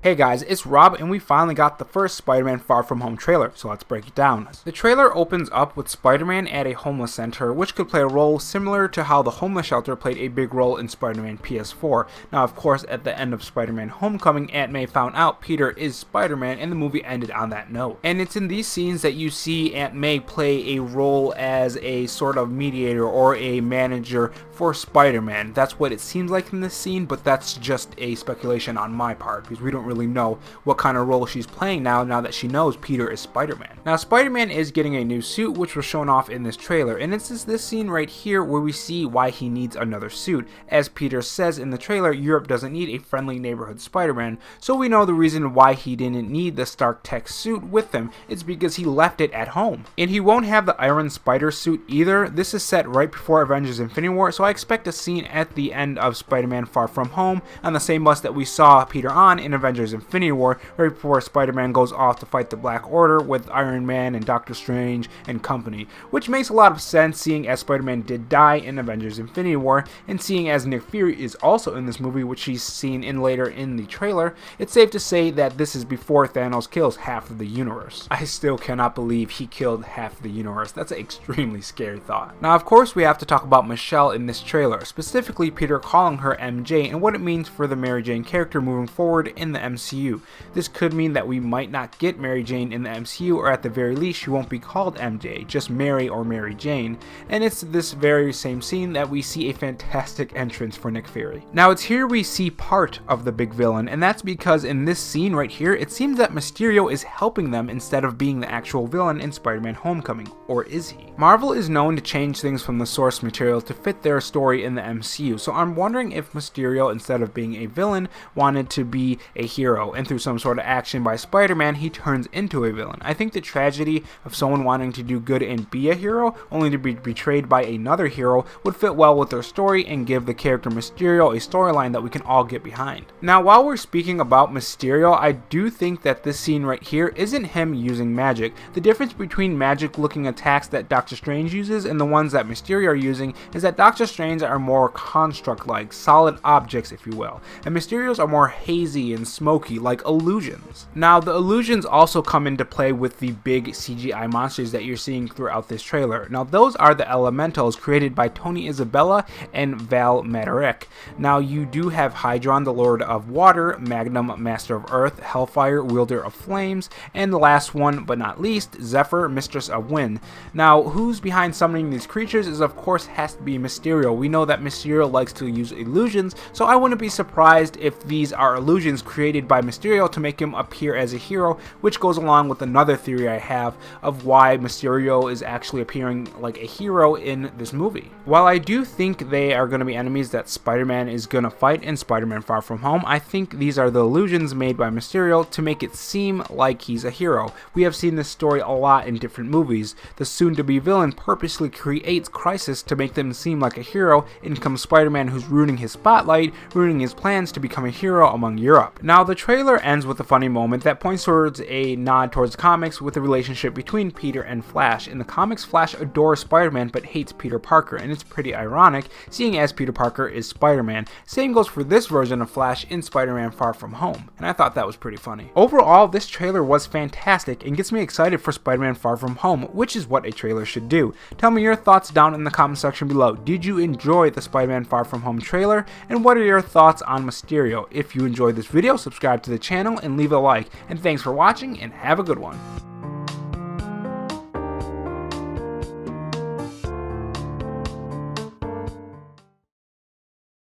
Hey guys, it's Rob, and we finally got the first Spider-Man Far From Home trailer, so let's break it down. The trailer opens up with Spider-Man at a homeless center, which could play a role similar to how the homeless shelter played a big role in Spider-Man PS4. Now, of course, at the end of Spider-Man Homecoming, Aunt May found out Peter is Spider-Man, and the movie ended on that note. And it's in these scenes that you see Aunt May play a role as a sort of mediator or a manager for Spider-Man. That's what it seems like in this scene, but that's just a speculation on my part, because we don't really know what kind of role she's playing now that she knows Peter is Spider-Man. Now, Spider-Man is getting a new suit, which was shown off in this trailer, and it's this scene right here where we see why he needs another suit. As Peter says in the trailer, Europe doesn't need a friendly neighborhood Spider-Man, so we know the reason why he didn't need the Stark Tech suit with him. It's because he left it at home. And he won't have the Iron Spider suit either. This is set right before Avengers Infinity War, so I expect a scene at the end of Spider-Man Far From Home on the same bus that we saw Peter on in Avengers Infinity War, right before Spider-Man goes off to fight the Black Order with Iron Man and Doctor Strange and company, which makes a lot of sense seeing as Spider-Man did die in Avengers Infinity War, and seeing as Nick Fury is also in this movie, which he's seen in later in the trailer. It's safe to say that this is before Thanos kills half of the universe. I still cannot believe he killed half of the universe. That's an extremely scary thought. Now, of course, we have to talk about Michelle in this trailer, specifically Peter calling her MJ and what it means for the Mary Jane character moving forward in the MCU. This could mean that we might not get Mary Jane in the MCU, or at the very least she won't be called MJ, just Mary or Mary Jane, and it's this very same scene that we see a fantastic entrance for Nick Fury. Now, it's here we see part of the big villain, and that's because in this scene right here it seems that Mysterio is helping them instead of being the actual villain in Spider-Man Homecoming, or is he? Marvel is known to change things from the source material to fit their story in the MCU, so I'm wondering if Mysterio, instead of being a villain, wanted to be a hero, and through some sort of action by Spider-Man, he turns into a villain. I think the tragedy of someone wanting to do good and be a hero, only to be betrayed by another hero, would fit well with their story and give the character Mysterio a storyline that we can all get behind. Now, while we're speaking about Mysterio, I do think that this scene right here isn't him using magic. The difference between magic-looking attacks that Doctor Strange uses and the ones that Mysterio are using is that Doctor Strange are more construct-like, solid objects, if you will, and Mysterio's are more hazy and smoky, like illusions. Now, the illusions also come into play with the big CGI monsters that you're seeing throughout this trailer. Now, those are the elementals created by Tony Isabella and Val Matarek. Now, you do have Hydron, the Lord of Water, Magnum, Master of Earth, Hellfire, Wielder of Flames, and the last one but not least, Zephyr, Mistress of Wind. Now, who's behind summoning these creatures is of course has to be Mysterio. We know that Mysterio likes to use illusions, so I wouldn't be surprised if these are illusions created by Mysterio to make him appear as a hero, which goes along with another theory I have of why Mysterio is actually appearing like a hero in this movie. While I do think they are going to be enemies that Spider-Man is going to fight in Spider-Man Far From Home, I think these are the illusions made by Mysterio to make it seem like he's a hero. We have seen this story a lot in different movies. The soon-to-be villain purposely creates crisis to make them seem like a hero. In comes Spider-Man, who's ruining his spotlight, ruining his plans to become a hero among Europe. Now, the trailer ends with a funny moment that points towards a nod towards comics with the relationship between Peter and Flash. In the comics, Flash adores Spider-Man but hates Peter Parker, and it's pretty ironic seeing as Peter Parker is Spider-Man. Same goes for this version of Flash in Spider-Man Far From Home, and I thought that was pretty funny. Overall, this trailer was fantastic and gets me excited for Spider-Man Far From Home, which is what a trailer should do. Tell me your thoughts down in the comment section below. Did you enjoy the Spider-Man Far From Home trailer, and what are your thoughts on Mysterio? If you enjoyed this video, subscribe to the channel and leave a like, and thanks for watching and have a good one.